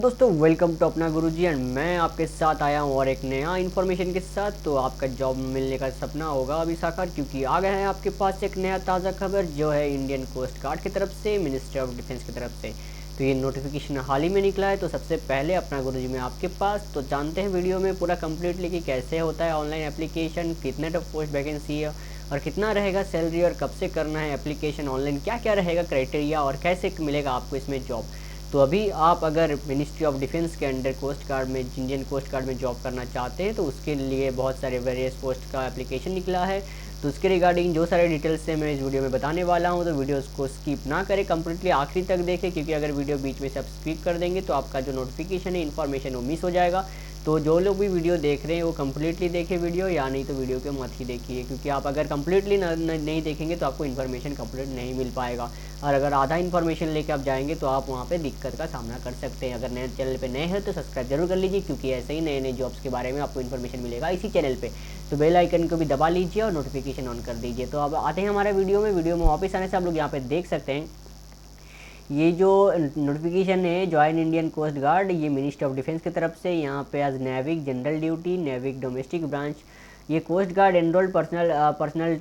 दोस्तों welcome to अपना गुरुजी and मैं आपके साथ आया हूँ और एक नया इन्फॉर्मेशन के साथ। तो आपका जॉब मिलने का सपना होगा अभी साकार, क्योंकि आ गया है आपके पास एक नया ताज़ा खबर जो है इंडियन कोस्ट गार्ड की तरफ से, मिनिस्ट्री ऑफ डिफेंस की तरफ से। तो ये नोटिफिकेशन हाल ही में निकला है। तो सबसे पहले अपना गुरुजी में आपके पास तो जानते हैं वीडियो में पूरा कम्प्लीटली कि कैसे होता है ऑनलाइन एप्लीकेशन, कितने पोस्ट वैकेंसी है और कितना रहेगा सैलरी और कब से करना है एप्लीकेशन ऑनलाइन, क्या क्या रहेगा क्राइटेरिया और कैसे मिलेगा आपको इसमें जॉब। तो अभी आप अगर मिनिस्ट्री ऑफ डिफेंस के अंडर कोस्ट गार्ड में, इंडियन कोस्ट गार्ड में जॉब करना चाहते हैं तो उसके लिए बहुत सारे वेरियस पोस्ट का एप्लीकेशन निकला है। तो उसके रिगार्डिंग जो सारे डिटेल्स से मैं इस वीडियो में बताने वाला हूं, तो वीडियोस को स्किप ना करें, कंप्लीटली आखिरी तक देखें, क्योंकि अगर वीडियो बीच में से आप स्किप कर देंगे तो आपका जो नोटिफिकेशन है, इन्फॉर्मेशन वो मिस हो जाएगा। तो जो लोग भी वीडियो देख रहे हैं वो कम्प्लीटली देखें वीडियो, या नहीं तो वीडियो को मत ही देखिए, क्योंकि आप अगर कम्प्लीटली नहीं देखेंगे तो आपको इन्फॉर्मेशन कम्प्लीट नहीं मिल पाएगा। और अगर आधा इन्फॉर्मेशन लेके आप जाएंगे तो आप वहाँ पे दिक्कत का सामना कर सकते हैं। अगर नए चैनल पे नए हैं तो सब्सक्राइब जरूर कर लीजिए, क्योंकि ऐसे ही नए नए जॉब्स के बारे में आपको इन्फॉर्मेशन मिलेगा इसी चैनल पे। तो बेल आइकन को भी दबा लीजिए और नोटिफिकेशन ऑन कर दीजिए। तो अब आते हैं हमारे वीडियो में वापस आने से आप लोग यहाँ पे देख सकते हैं ये जो नोटिफिकेशन है ज्वाइन इंडियन कोस्ट गार्ड, ये मिनिस्ट्री ऑफ डिफेंस की तरफ से। यहाँ पे as Navik general duty, Navik domestic branch, ये coast guard enrolled personnel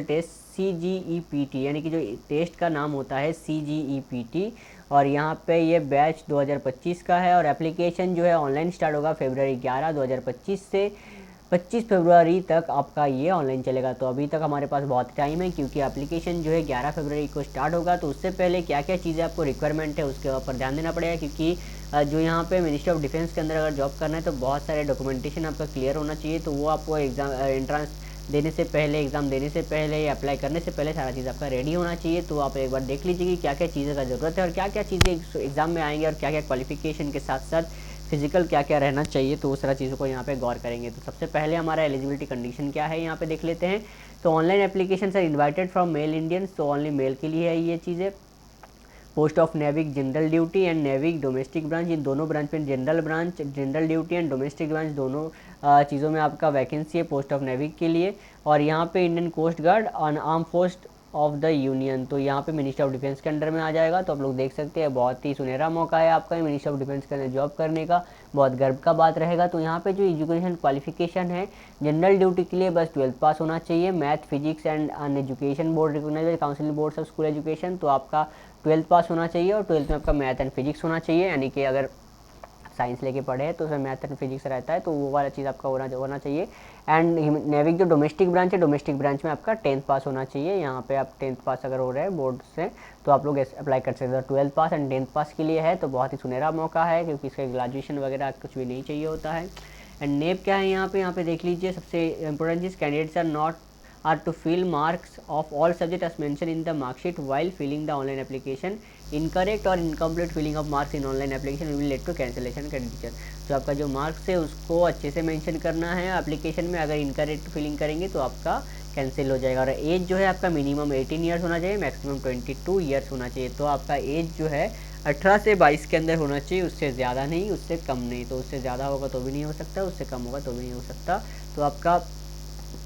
test CGEPT, यानी कि जो टेस्ट का नाम होता है CGEPT। और यहाँ पे ये बैच 2025 का है और एप्लीकेशन जो है ऑनलाइन स्टार्ट होगा फरवरी 11 2025 से 25 फरवरी तक आपका ये ऑनलाइन चलेगा। तो अभी तक हमारे पास बहुत टाइम है, क्योंकि एप्लीकेशन जो है 11 फरवरी को स्टार्ट होगा। तो उससे पहले क्या क्या चीज़ें आपको रिक्वायरमेंट है उसके ऊपर ध्यान देना पड़ेगा, क्योंकि जो यहाँ पे मिनिस्ट्री ऑफ डिफेंस के अंदर अगर जॉब करना है तो बहुत सारे डॉक्यूमेंटेशन आपका क्लियर होना चाहिए। तो वो आपको एग्ज़ाम एंट्रेंस देने से पहले, एग्ज़ाम देने से पहले, अप्लाई करने से पहले सारा चीज़ आपका रेडी होना चाहिए। तो आप एक बार देख लीजिए कि क्या क्या चीज़ें का ज़रूरत है और क्या क्या चीज़ें एग्ज़ाम में आएंगे और क्या क्या क्वालिफिकेशन के साथ साथ फिजिकल क्या क्या रहना चाहिए। तो उस सारा चीज़ों को यहाँ पे गौर करेंगे। तो सबसे पहले हमारा एलिजिबिलिटी कंडीशन क्या है यहाँ पे देख लेते हैं। तो online application are invited from male Indians, तो ओनली मेल के लिए है ये चीज़ें। Post of Navik general duty and Navik domestic branch, इन दोनों ब्रांच में general duty and domestic branch दोनों चीज़ों में आपका वैकेंसी है पोस्ट ऑफ नेविक के लिए। और यहाँ पे Indian coast guard on arm force of the union, तो यहाँ पे मिनिस्ट्री ऑफ डिफेंस के अंडर में आ जाएगा। तो आप लोग देख सकते हैं बहुत ही सुनहरा मौका है आपका मिनिस्ट्री ऑफ डिफेंस के अंदर जॉब करने का, बहुत गर्व का बात रहेगा। तो यहाँ पे जो एजुकेशन क्वालिफिकेशन है जनरल ड्यूटी के लिए बस 12th पास होना चाहिए। Math, physics and an education board recognised council board of school education, तो आपका 12th पास होना चाहिए और 12th में आपका मैथ एंड फिजिक्स होना चाहिए। यानी कि अगर साइंस लेके पढ़े हैं तो उसमें मैथ एंड फिजिक्स रहता है, तो वो वाला चीज़ आपका होना चाहिए। एंड नेविक जो डोमेस्टिक ब्रांच है, डोमेस्टिक ब्रांच में आपका 10th पास होना चाहिए। यहाँ पे आप 10th पास अगर हो रहे हैं बोर्ड से तो आप लोग अप्लाई कर सकते हैं। 12th पास एंड 10th पास के लिए है, तो बहुत ही सुनहरा मौका है, क्योंकि इसका ग्रेजुएशन वगैरह कुछ भी नहीं चाहिए होता है। एंड नेप क्या है यहाँ पे देख लीजिए। सबसे इंपॉर्टेंट चीज़, candidates are not are to fill marks of all subjects as mentioned in the mark sheet while filling the online application. Incorrect or incomplete filling of marks in online application will lead to cancellation creditor. तो आपका जो marks है उसको अच्छे से mention करना है application में। अगर इनकरेक्ट फिलिंग करेंगे तो आपका कैंसिल हो जाएगा। और एज जो है आपका मिनिमम 18 ईयर्स होना चाहिए, मैक्सिमम 22 ईयर्स होना चाहिए। तो आपका एज जो है 18 से 22 के अंदर होना चाहिए, उससे ज़्यादा नहीं, उससे कम नहीं। तो उससे ज़्यादा होगा तो भी नहीं हो सकता, उससे कम होगा तो भी नहीं हो सकता। तो आपका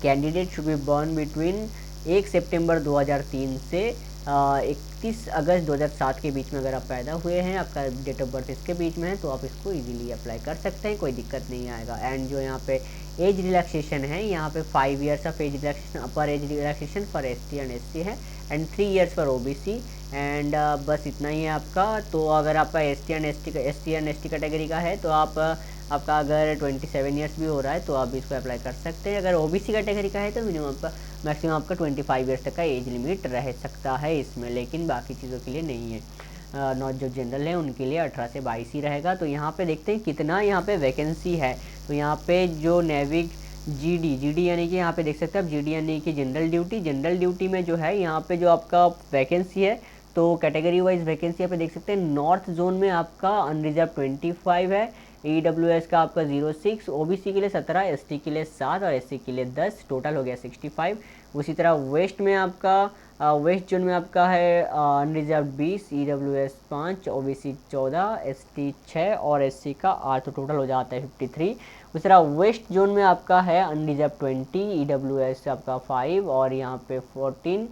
candidate should be born between 1 सितंबर 2003 से 31 अगस्त 2007 के बीच में अगर आप पैदा हुए हैं, आपका डेट ऑफ बर्थ इसके बीच में है, तो आप इसको इजीली अप्लाई कर सकते हैं, कोई दिक्कत नहीं आएगा। एंड जो यहाँ पे एज रिलैक्सेशन है, यहाँ पे 5 years of age relaxation, upper age relaxation for ST and SC है, and 3 years for OBC। And बस इतना ही है आपका। तो अगर आपका ST एंड ST कैटेगरी का है तो आपका अगर 27 ईयर्स भी हो रहा है तो आप इसको अप्लाई कर सकते हैं। अगर OBC कैटेगरी का है तो मैक्सिमम आपका 25 ईयर्स तक का एज लिमिट रह सकता है इसमें, लेकिन बाकी चीज़ों के लिए नहीं है। नॉट जो जनरल है उनके लिए 18 से 22 ही रहेगा। तो यहाँ पे देखते हैं कितना यहाँ पे वैकेंसी है। तो यहाँ पे जो नेविक GD यानी कि यहाँ पे देख सकते हैं आप, GD यानी कि जनरल ड्यूटी में जो है यहाँ पे जो आपका वैकेंसी है, तो कैटेगरी वाइज वैकेंसी यहाँ पे देख सकते हैं। नॉर्थ जोन में आपका अनरिजर्व 25 है, EWS का आपका 06, OBC के लिए 17, ST के लिए 7 और SC के लिए 10, टोटल हो गया 65। उसी तरह वेस्ट में आपका वेस्ट जोन में आपका है अनरिजर्व 20, EWS 5, OBC 14, ST 6 और SC का 8, तो टोटल हो जाता है 53। उसी तरह वेस्ट जोन में आपका है अनरिजर्व 20, EWS आपका 5 और यहाँ पे 14,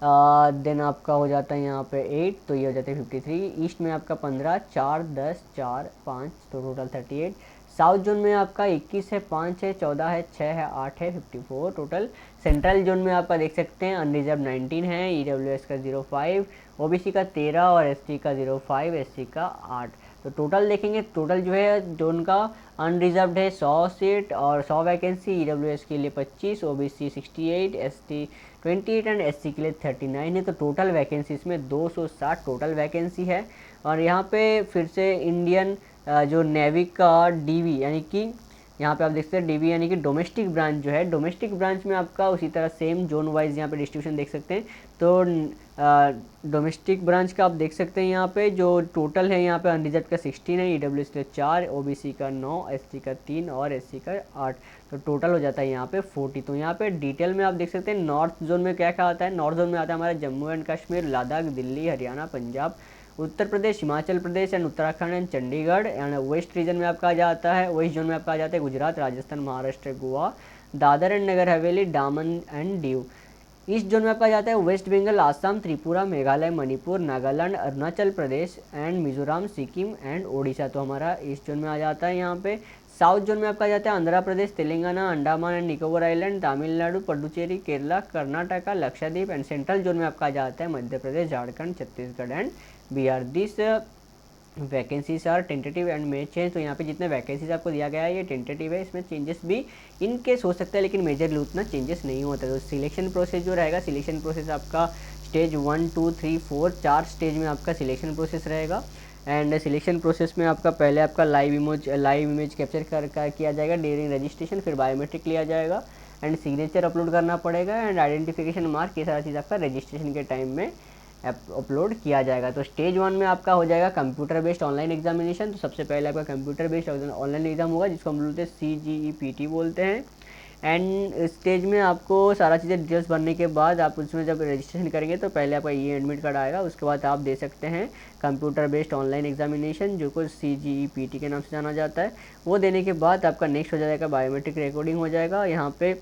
देन आपका हो जाता है यहाँ पे 8, तो ये हो जाता है 53। ईस्ट में आपका 15, 4, 10, 4, 5, तो टोटल 38। साउथ जोन में आपका 21 है, 5 है, 14 है, 6 है, 8 है, 54 टोटल। सेंट्रल जोन में आपका देख सकते हैं अनरिजर्व 19 है, EWS का 05, OBC का 13 और ST का 05, SC का 8। तो टोटल देखेंगे, टोटल जो है जोन का अनरिजर्व्ड है 100 सीट और 100 वैकेंसी, EWS के लिए 25, OBC 68, ST 28 एंड SC के लिए 39 है। तो टोटल वैकेंसी इसमें 260 टोटल वैकेंसी है। और यहाँ पे फिर से इंडियन जो नेवी का DV यानी कि यहाँ पे आप देख सकते हैं DV यानी कि डोमेस्टिक ब्रांच जो है, डोमेस्टिक ब्रांच में आपका उसी तरह सेम जोन वाइज यहाँ पे डिस्ट्रीब्यूशन देख सकते हैं। तो डोमेस्टिक ब्रांच का आप देख सकते हैं यहाँ पे जो टोटल है, यहाँ पे अनरिजर्व का 16 है, EWS का 4, OBC का 9, ST का 3 और SC का 8। तो टोटल हो जाता है यहाँ पे 40। तो यहाँ पे डिटेल में आप देख सकते हैं नॉर्थ जोन में क्या क्या आता है। नॉर्थ जोन में आता है हमारा Jammu and Kashmir, Ladakh, Delhi, Haryana, Punjab, Uttar Pradesh, Himachal Pradesh and Uttarakhand and Chandigarh. And west region में आपका आ जाता है, वेस्ट जोन में आपका आ जाता है गुजरात, राजस्थान, महाराष्ट्र, गोवा, दादर एंड नगर हवेली, दामन एंड दीव। ईस्ट जोन में आपका जाता है वेस्ट बंगाल, आसाम, त्रिपुरा, मेघालय, मणिपुर, नागालैंड, अरुणाचल प्रदेश एंड मिजोरम, सिक्किम एंड ओडिशा। तो हमारा ईस्ट जोन में आ जाता है यहाँ पे। साउथ जोन में आपका जाता है Andhra Pradesh, Telangana, Andaman and Nicobar island, Tamil Nadu, Puducherry, Kerala, Karnataka, Lakshadweep. And central zone में आपका जाता है Madhya Pradesh, Jharkhand, Chhattisgarh and Bihar. This vacancies are tentative and may change. तो यहाँ पे जितने वैकेंसीज आपको दिया गया है ये टेंटेटिव है, इसमें चेंजेस भी इनकेस हो सकता है, लेकिन मेजरली उतना चेंजेस नहीं होता। तो सिलेक्शन प्रोसेस जो रहेगा, सिलेक्शन प्रोसेस आपका स्टेज 1, 2, 3, 4 4 स्टेज में आपका सिलेक्शन प्रोसेस रहेगा। एंड सिलेक्शन प्रोसेस में आपका पहले आपका लाइव इमेज कैप्चर कर किया जाएगा ड्यूरिंग रजिस्ट्रेशन, फिर बायोमेट्रिक लिया जाएगा एंड सिग्नेचर अपलोड करना पड़ेगा एंड आइडेंटिफिकेशन मार्क, ये सारा चीज़ आपका रजिस्ट्रेशन के टाइम में अपलोड किया जाएगा। तो स्टेज 1 में आपका हो जाएगा कंप्यूटर बेस्ड ऑनलाइन एग्जामिनेशन। तो सबसे पहले आपका कंप्यूटर बेस्ड ऑनलाइन एग्जाम होगा जिसको हम बोलते हैं CGEPT बोलते हैं। एंड स्टेज में आपको सारा चीज़ें डिटेल्स भरने के बाद आप उसमें जब रजिस्ट्रेशन करेंगे तो पहले आपका ये एडमिट कार्ड आएगा, उसके बाद आप दे सकते हैं कंप्यूटर बेस्ड ऑनलाइन एग्जामिनेशन जो को CGEPT के नाम से जाना जाता है। वो देने के बाद आपका नेक्स्ट हो जाएगा बायोमेट्रिक रिकॉर्डिंग हो जाएगा, यहाँ पे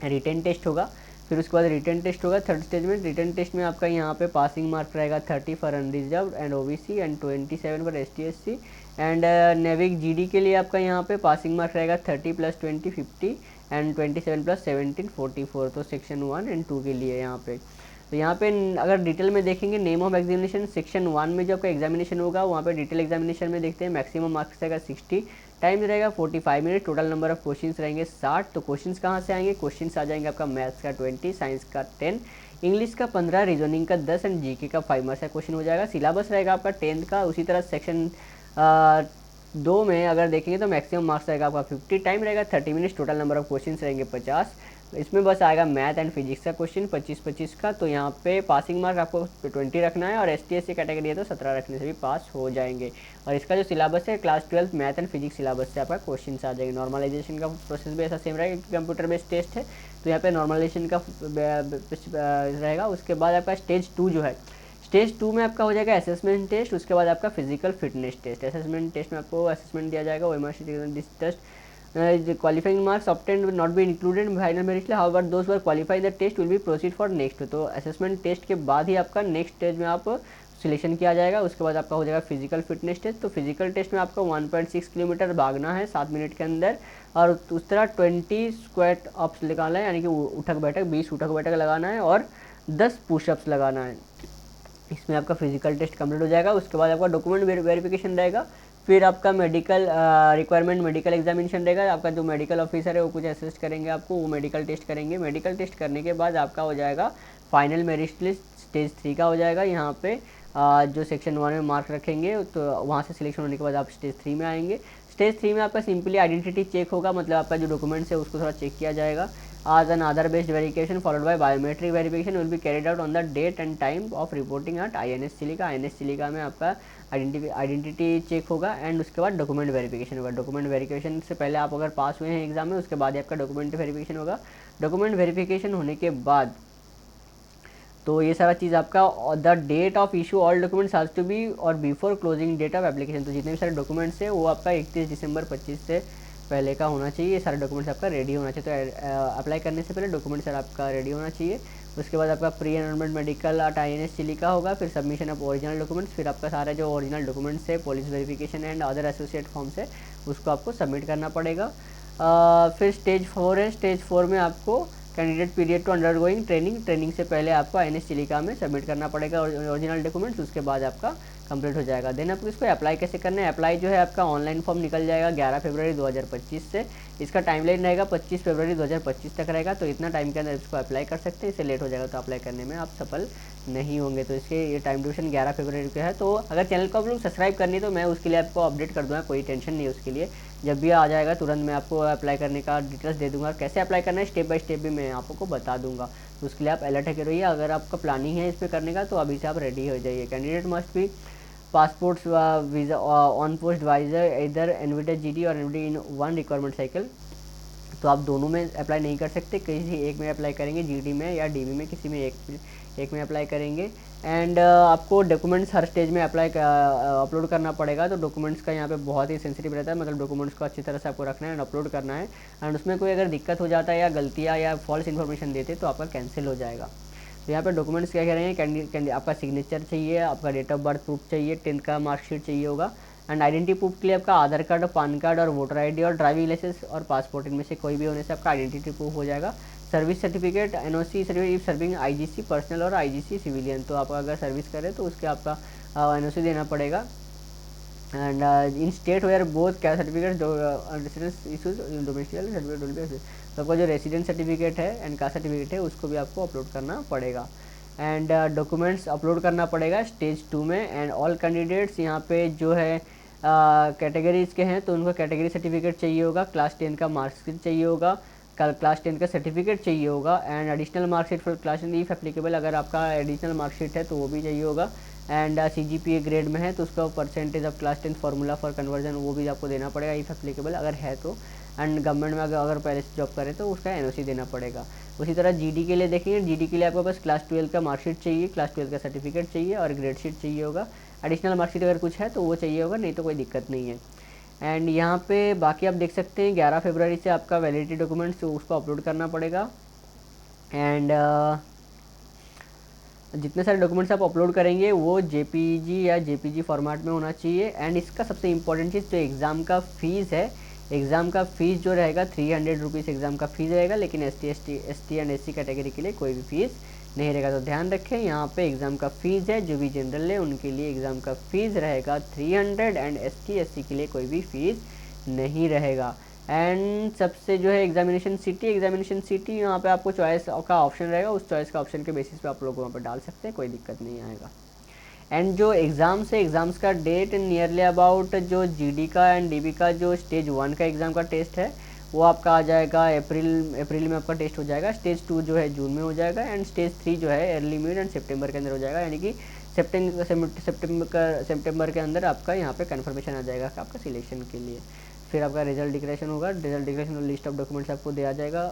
रिटन टेस्ट होगा, फिर उसके बाद रिटन टेस्ट होगा थर्ड स्टेज में। रिटन टेस्ट में आपका यहाँ पे पासिंग मार्क रहेगा 30 for unreserved and OBC and 27 for ST SC। And Navik GD के लिए आपका यहाँ पे पासिंग मार्क रहेगा 30 + 20 50 एंड 27 + 17 44। तो सेक्शन 1 एंड 2 के लिए यहाँ पे। तो यहाँ पे अगर डिटेल में देखेंगे नेम ऑफ एग्जामिनेशन, सेक्शन 1 में जो आपका एग्जामिनेशन होगा वहाँ पे डिटेल एग्जामिनेशन में देखते हैं मैक्सिमम मार्क्स रहेगा 60, टाइम रहेगा 45 minute, total number of questions रहेंगे 60। तो क्वेश्चंस कहाँ से आएंगे, क्वेश्चंस आ जाएंगे आपका मैथ्स का 20, साइंस का 10, इंग्लिश का 15, रीजनिंग का 10 एंड GK का 5 मार्क्स का क्वेश्चन हो जाएगा। सिलेबस रहेगा आपका 10th का। उसी तरह सेक्शन 2 में अगर देखेंगे तो मैक्सिमम मार्क्स रहेगा आपका 50, टाइम रहेगा 30 minutes, total number of questions रहेंगे 50। इसमें बस आएगा मैथ एंड फिजिक्स का क्वेश्चन 25-25 का। तो यहाँ पे पासिंग मार्क आपको 20 रखना है और ST SC कैटेगरी है तो 17 रखने से भी पास हो जाएंगे। और इसका जो सिलेबस है class 12 math and physics syllabus से आपका क्वेश्चन आ जाएंगे। नॉर्मलाइजेशन का प्रोसेस भी ऐसा सेम रहेगा, कंप्यूटर बेस्ड टेस्ट है तो यहाँ पे नॉर्मलाइजेशन का रहेगा। उसके बाद आपका स्टेज 2 जो है, स्टेज 2 में आपका हो जाएगा असेसमेंट टेस्ट, उसके बाद आपका physical fitness test. Assessment test में आपको असेसमेंट दिया जाएगा, this test qualifying marks obtained will not be included in final merit list, however those who are qualified the test will be proceed for next। तो assessment test के बाद ही आपका next stage में आप सिलेक्शन किया जाएगा। उसके बाद आपका हो जाएगा फिजिकल फिटनेस टेस्ट। तो फिजिकल टेस्ट में आपको 1.6 किलोमीटर भागना है 7 मिनट के अंदर और उस तरह 20 स्क्वाट अप्स निकालना है, यानी कि उठक बैठक 20 उठक बैठक लगाना है और 10 पुशअप्स लगाना है। इसमें आपका फिजिकल टेस्ट कंप्लीट हो जाएगा। उसके बाद आपका डॉक्यूमेंट वेरिफिकेशन रहेगा, फिर आपका मेडिकल रिक्वायरमेंट मेडिकल एग्जामिनेशन रहेगा। आपका जो मेडिकल ऑफिसर है वो कुछ असिस्ट करेंगे आपको, वो मेडिकल टेस्ट करेंगे। मेडिकल टेस्ट करने के बाद आपका हो जाएगा फाइनल मेरिट लिस्ट स्टेज 3 का हो जाएगा। यहाँ पे जो सेक्शन 1 में मार्क रखेंगे तो वहाँ से सिलेक्शन होने के बाद आप स्टेज 3 में आएंगे। स्टेज 3 में आपका सिंपली आइडेंटिटी चेक होगा, मतलब आपका जो डॉक्यूमेंट्स है उसको थोड़ा चेक किया जाएगा। As an other based verification followed by biometric verification will be carried out on the date and time of reporting at INS Chilika. INS Chilika में आपका आइडेंटिटी चेक होगा एंड उसके बाद डॉक्यूमेंट वेरिफिकेशन होगा। डॉक्यूमेंट वेरिफिकेशन से पहले आप अगर पास हुए हैं एग्जाम में उसके बाद आपका डॉक्यूमेंट वेरिफिकेशन होगा। डॉक्यूमेंट वेरिफिकेशन होने के बाद तो ये सारा चीज़ आपका the date of issue all documents has to be or before closing date of application. तो जितने भी सारे डॉक्यूमेंट्स हैं वो आपका 31 दिसंबर 25 से पहले का होना चाहिए, ये सारे डॉक्यूमेंट्स आपका रेडी होना चाहिए। तो अप्लाई करने से पहले डॉक्यूमेंट्स सारा आपका रेडी होना चाहिए। उसके बाद आपका प्री एनरोलमेंट मेडिकल INS चिली का होगा, फिर सबमिशन ऑफ ओरिजिनल डॉक्यूमेंट्स, फिर आपका सारा जो ओरिजिनल डॉक्यूमेंट्स है, police verification and other associate forms है, उसको आपको सबमिट करना पड़ेगा। फिर स्टेज 4 है। स्टेज 4 में आपको candidate period to undergoing training से पहले आपको INS चिलिका में सबमिट करना पड़ेगा ओरिजिनल डॉक्यूमेंट्स, उसके बाद आपका कंप्लीट हो जाएगा। देन आपको इसको अप्लाई कैसे करना है? अप्लाई जो है आपका ऑनलाइन फॉर्म निकल जाएगा 11 फरवरी 2025 से। इसका टाइमलाइन रहेगा 25 फरवरी 2025 तक रहेगा, तो इतना टाइम के अंदर इसको अप्लाई कर सकते हैं। इससे लेट हो जाएगा तो अप्लाई करने में आप सफल नहीं होंगे। तो इसके ये टाइम ड्यूरेशन 11 फरवरी का है। तो अगर चैनल को आप लोग सब्सक्राइब करनी है तो मैं उसके लिए आपको अपडेट कर दूँगा, कोई टेंशन नहीं है उसके लिए। जब भी आ जाएगा तुरंत मैं आपको अप्लाई करने का डिटेल्स दे दूँगा, कैसे अप्लाई करना है स्टेप बाय स्टेप भी मैं आपको बता दूँगा। तो उसके लिए आप अलर्ट है रहिए। अगर आपका प्लानिंग है इस पर करने का तो अभी से आप रेडी हो जाइए। कैंडिडेट मस्ट भी passports visa on post wiser इधर एनवीटा GD और एनवीटा इन वन रिक्वायरमेंट साइकिल। तो आप दोनों में अप्लाई नहीं कर सकते, किसी एक में अप्लाई करेंगे, GD में या DB में, किसी में एक में अप्लाई करेंगे। एंड आपको डॉक्यूमेंट्स हर स्टेज में अपलोड करना पड़ेगा। तो डॉक्यूमेंट्स का यहाँ पे बहुत ही सेंसिटिव रहता है, मतलब डॉक्यूमेंट्स को अच्छी तरह से आपको रखना है एंड अपलोड करना है। एंड उसमें कोई अगर दिक्कत हो जाता है या गलतियाँ या फॉल्स इन्फॉर्मेशन देते तो आपका कैंसिल हो जाएगा। तो यहाँ पे डॉक्यूमेंट्स क्या कह रहे हैं? आपका सिग्नेचर चाहिए, आपका डेट ऑफ बर्थ प्रूफ चाहिए, 10th का मार्कशीट चाहिए होगा। एंड आइडेंटिटी प्रूफ के लिए आपका आधार कार्ड और पैन कार्ड और वोटर ID और ड्राइविंग लाइसेंस और पासपोर्ट, इनमें से कोई भी होने से आपका आइडेंटिटी प्रूफ हो जाएगा। Service certificate, NOC certificate serving IGC personal और IGC सिविलियन, तो आप अगर सर्विस करें तो उसके आपका NOC देना पड़ेगा। And in state where both क्या certificate residence issues domicile certificate, तो आपका जो रेसिडेंस सर्टिफिकेट है एंड का सर्टिफिकेट है उसको भी आपको अपलोड करना पड़ेगा। एंड डॉक्यूमेंट्स अपलोड करना पड़ेगा स्टेज 2 में। एंड ऑल कैंडिडेट्स यहाँ पे जो है कैटेगरीज के हैं तो उनको कैटेगरी सर्टिफिकेट चाहिए होगा, क्लास 10 का मार्कशीट चाहिए होगा, क्लास 10 का सर्टिफिकेट चाहिए होगा। And additional marksheet for class 10 if applicable, अगर आपका एडिशनल मार्कशीट है तो वो भी चाहिए होगा। एंड CGPA ग्रेड में है तो उसका percentage of class 10 formula for conversion वो भी आपको देना पड़ेगा इफ एप्लीकेबल, अगर है तो। एंड गवर्नमेंट में अगर पहले से जॉब करें तो उसका NOC देना पड़ेगा। उसी तरह GD के लिए देखेंगे, GD के लिए आपको बस क्लास 12 का मार्कशीट चाहिए, क्लास 12 का सर्टिफिकेट चाहिए और ग्रेड शीट चाहिए होगा। एडिशनल मार्कशीट अगर कुछ है तो वो चाहिए होगा, नहीं तो कोई दिक्कत नहीं है। एंड यहाँ पे बाकी आप देख सकते हैं 11 फरवरी से आपका वैलिडिटी डॉक्यूमेंट्स तो उसको अपलोड करना पड़ेगा। एंड जितने सारे डॉक्यूमेंट्स आप अपलोड करेंगे वो JPG या JPG फॉर्मेट में होना चाहिए। एंड इसका सबसे इंपॉर्टेंट चीज़ जो एग्ज़ाम का फ़ीस है, एग्ज़ाम का फ़ीस जो रहेगा 300 रुपीज़ एग्ज़ाम का फ़ीस रहेगा, लेकिन ST एंड SC कैटेगरी के लिए कोई भी फ़ीस नहीं रहेगा। तो ध्यान रखें यहाँ पे एग्ज़ाम का फ़ीस है, जो भी जनरल है उनके लिए एग्ज़ाम का फ़ीस रहेगा 300 एंड ST SC के लिए कोई भी फ़ीस नहीं रहेगा। एंड सबसे जो है एग्जामिनेशन सिटी यहाँ पे आपको चॉइस का ऑप्शन रहेगा, उस चॉइस का ऑप्शन के बेसिस पे आप लोग वहाँ पर डाल सकते हैं, कोई दिक्कत नहीं आएगा। एंड जो एग्ज़ाम्स का डेट नियरली अबाउट जो GD का एंड DB का जो स्टेज 1 का एग्ज़ाम का टेस्ट है वो आपका आ जाएगा अप्रैल में आपका टेस्ट हो जाएगा। स्टेज 2 जो है जून में हो जाएगा एंड स्टेज 3 जो है अर्ली मिड एंड सितंबर के अंदर हो जाएगा, यानी कि सितंबर के अंदर आपका यहाँ पे कन्फर्मेशन आ जाएगा आपका सिलेक्शन के लिए। फिर आपका रिजल्ट डिक्लेरेशन होगा, result declaration list of documents आपको दिया जाएगा,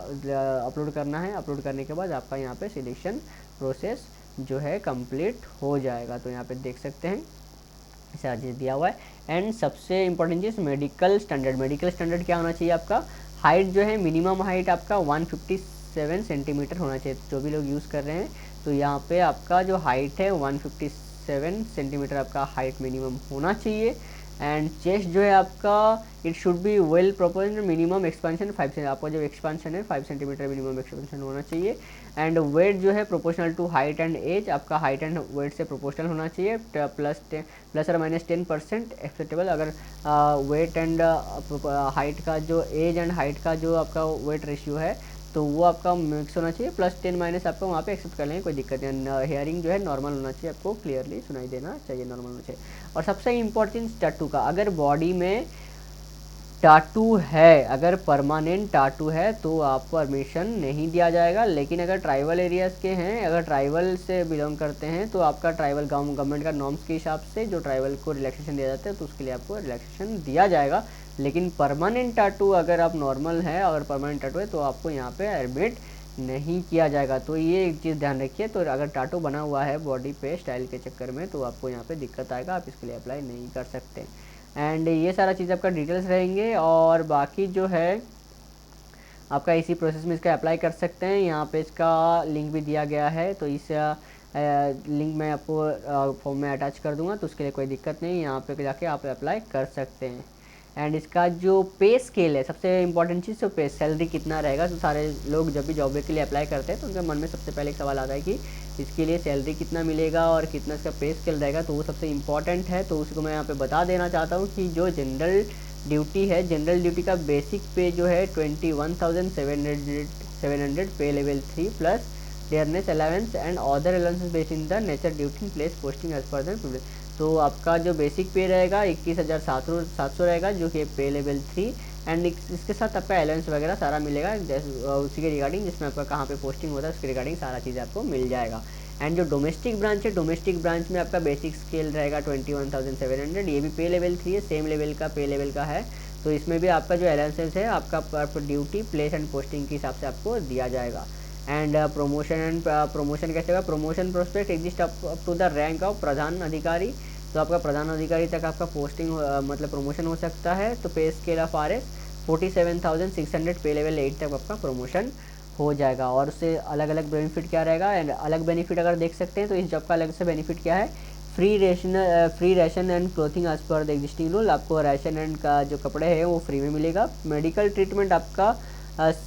अपलोड करना है, अपलोड करने के बाद आपका यहाँ पे सिलेक्शन प्रोसेस जो है कंप्लीट हो जाएगा। तो यहाँ पे देख सकते हैं ऐसा दिया हुआ है। एंड सबसे इंपॉर्टेंट चीज़ मेडिकल स्टैंडर्ड क्या होना चाहिए? आपका हाइट जो है मिनिमम हाइट आपका 157 सेंटीमीटर होना चाहिए। जो भी लोग यूज़ कर रहे हैं तो यहाँ पे आपका जो हाइट है 157 सेंटीमीटर आपका हाइट मिनिमम होना चाहिए। एंड चेस्ट जो है आपका it should be well proportional, minimum expansion 5 centimetre, आपका जो एक्सपेंशन है 5 सेंटीमीटर मिनिमम एक्सपेंशन होना चाहिए। एंड वेट जो है proportional to height and age, आपका हाइट एंड वेट से प्रोपोर्शनल होना चाहिए, प्लस और माइनस 10% एक्सेप्टेबल। अगर वेट एंड हाइट का जो एज एंड हाइट का जो आपका वेट रेशियो है तो वो आपका मिक्स होना चाहिए, +10 माइनस आपको वहाँ पे एक्सेप्ट कर लेंगे, कोई दिक्कत नहीं। हेयरिंग जो है नॉर्मल होना चाहिए, आपको क्लियरली सुनाई देना चाहिए, नॉर्मल होना चाहिए। और सबसे इम्पोर्टेंट टैटू का, अगर बॉडी में टाटू है, अगर परमानेंट टाटू है तो आपको परमिशन नहीं दिया जाएगा। लेकिन अगर ट्राइबल एरियाज़ के हैं, अगर ट्राइबल से बिलोंग करते हैं तो आपका ट्राइबल गवर्नमेंट का नॉर्म्स के हिसाब से जो ट्राइबल को रिलैक्सेशन दिया जाता है तो उसके लिए आपको रिलैक्सेशन दिया जाएगा। लेकिन परमानेंट टाटू अगर आप नॉर्मल है, अगर परमानेंट टाटू है तो आपको यहाँ पे एडमिट नहीं किया जाएगा। तो ये एक चीज़ ध्यान रखिए। तो अगर टाटू बना हुआ है बॉडी पे स्टाइल के चक्कर में तो आपको यहाँ पे दिक्कत आएगा, आप इसके लिए अप्लाई नहीं कर सकते। एंड ये सारा चीज़ आपका डिटेल्स रहेंगे। और बाकी जो है आपका इसी प्रोसेस में इसका अप्लाई कर सकते हैं। यहाँ पे इसका लिंक भी दिया गया है, तो इस लिंक मैं आपको फॉर्म में अटैच कर दूंगा, तो उसके लिए कोई दिक्कत नहीं, यहाँ पे जाके आप अप्लाई कर सकते हैं। एंड इसका जो पे स्केल है, सबसे इंपॉर्टेंट चीज़ तो पे सैलरी कितना रहेगा। तो सारे लोग जब भी जॉब के लिए अप्लाई करते हैं तो उनके मन में सबसे पहले एक सवाल आता है कि इसके लिए सैलरी कितना मिलेगा और कितना इसका पे स्केल रहेगा, तो वो सबसे इम्पॉर्टेंट है। तो उसको मैं यहाँ पे बता देना चाहता हूँ कि जो जनरल ड्यूटी है, जनरल ड्यूटी का बेसिक पे जो है 21,700 pay level 3 plus dearness allowance and other allowances based in the nature duty place posting as per the. तो आपका जो बेसिक पे रहेगा 21,700 रहेगा, जो कि पे लेवल 3, एंड इसके साथ आपका अलाउंस वगैरह सारा मिलेगा, जैसे उसी के रिगार्डिंग जिसमें आपका कहाँ पे पोस्टिंग होता है उसके रिगार्डिंग सारा चीज़ आपको मिल जाएगा। एंड जो डोमेस्टिक ब्रांच है, डोमेस्टिक ब्रांच में आपका बेसिक स्केल रहेगा 21,700, ये भी पे लेवल 3 है, सेम लेवल का पे लेवल का है। तो इसमें भी आपका जो अलाउंसेस है आपका पर ड्यूटी प्लेस एंड पोस्टिंग के हिसाब से आपको दिया जाएगा। एंड प्रमोशन कैसे होगा, promotion prospect exist up to the rank of Pradhan Adhikari. तो आपका प्रधान अधिकारी तक आपका पोस्टिंग मतलब प्रमोशन हो सकता है। तो पे स्केल ऑफ RS 47,600 पे लेवल 8 तक आपका प्रमोशन हो जाएगा। और उससे अलग अलग बेनिफिट क्या रहेगा, एंड अलग बेनिफिट अगर देख सकते हैं तो इस जॉब का अलग से बेनिफिट क्या है, free ration and clothing as per the existing rule. आपको राशन एंड का जो कपड़े हैं वो फ्री में मिलेगा। मेडिकल ट्रीटमेंट आपका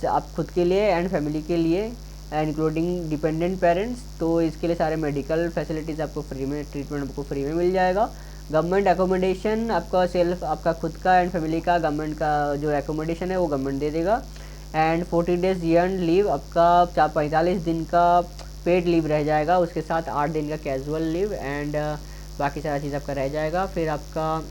आप खुद के लिए एंड फैमिली के लिए इंक्लूडिंग डिपेंडेंट पेरेंट्स, तो इसके लिए सारे मेडिकल फैसिलिटीज़ आपको फ्री में, ट्रीटमेंट आपको फ्री में मिल जाएगा। गवर्नमेंट एकोमोडेशन आपका सेल्फ, आपका खुद का एंड फैमिली का गवर्नमेंट का जो एकोमोडेशन है वो गवर्नमेंट दे देगा। एंड 40 डेज अर्न लीव आपका 45 दिन का पेड लीव रह जाएगा, उसके साथ 8 दिन का कैजुअल लीव, एंड बाकी सारा चीज़ आपका रह जाएगा। फिर आपका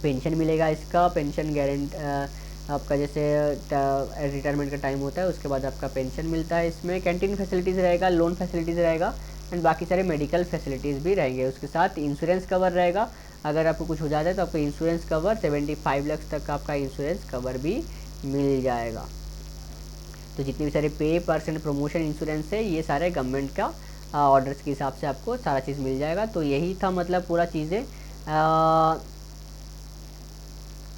पेंशन मिलेगा, इसका पेंशन आपका जैसे रिटायरमेंट का टाइम होता है उसके बाद आपका पेंशन मिलता है। इसमें कैंटीन फैसिलिटीज़ रहेगा, लोन फैसिलिटीज़ रहेगा, एंड बाकी सारे मेडिकल फैसिलिटीज़ भी रहेंगे। उसके साथ इंश्योरेंस कवर रहेगा, अगर आपको कुछ हो जाता है तो आपको इंश्योरेंस कवर 75 लाख तक का आपका इंश्योरेंस कवर भी मिल जाएगा। तो जितने भी सारे पे परसेंट प्रमोशन इंश्योरेंस है ये सारे गवर्नमेंट का ऑर्डर्स के हिसाब से आपको सारा चीज़ मिल जाएगा। तो यही था मतलब पूरा चीज़ें।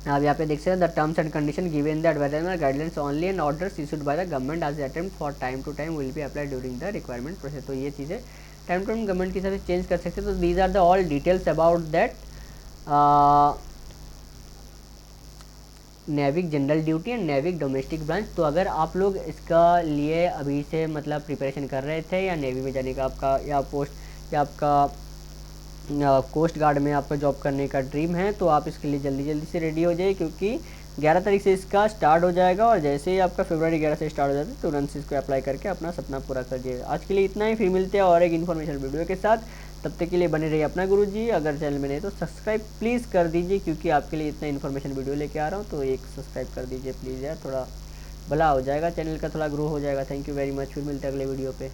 आप यहाँ पे देख सकते हैं the terms and condition given the advertisement guidelines only and orders issued by the government as attempt for time to time will be apply during the requirement process. तो ये चीज़ें टाइम टू टाइम गवर्नमेंट के हिसाब से change कर सकते हैं। तो these are the all details about that Navik general duty and Navik domestic branch. तो अगर आप लोग इसका लिए अभी से मतलब प्रिपरेशन कर रहे थे या नेवी में जाने का आपका या पोस्ट या आपका कोस्ट गार्ड में आपका जॉब करने का ड्रीम है, तो आप इसके लिए जल्दी जल्दी से रेडी हो जाइए, क्योंकि 11 तारीख से इसका स्टार्ट हो जाएगा। और जैसे ही आपका फरवरी 11 से स्टार्ट हो जाता है तुरंत से इसको अप्लाई करके अपना सपना पूरा कर दिए। आज के लिए इतना ही, फिर मिलते हैं और एक इन्फॉर्मेशन वीडियो के साथ। तब तक के लिए बने रहिए अपना गुरुजी। अगर चैनल में नहीं तो सब्सक्राइब प्लीज़ कर दीजिए, क्योंकि आपके लिए इतना इन्फॉर्मेशन वीडियो लेके आ रहा हूँ। तो एक सब्सक्राइब कर दीजिए प्लीज़ यार, थोड़ा भला हो जाएगा, चैनल का थोड़ा ग्रो हो जाएगा। थैंक यू वेरी मच, फिर मिलते हैं अगले वीडियो पे।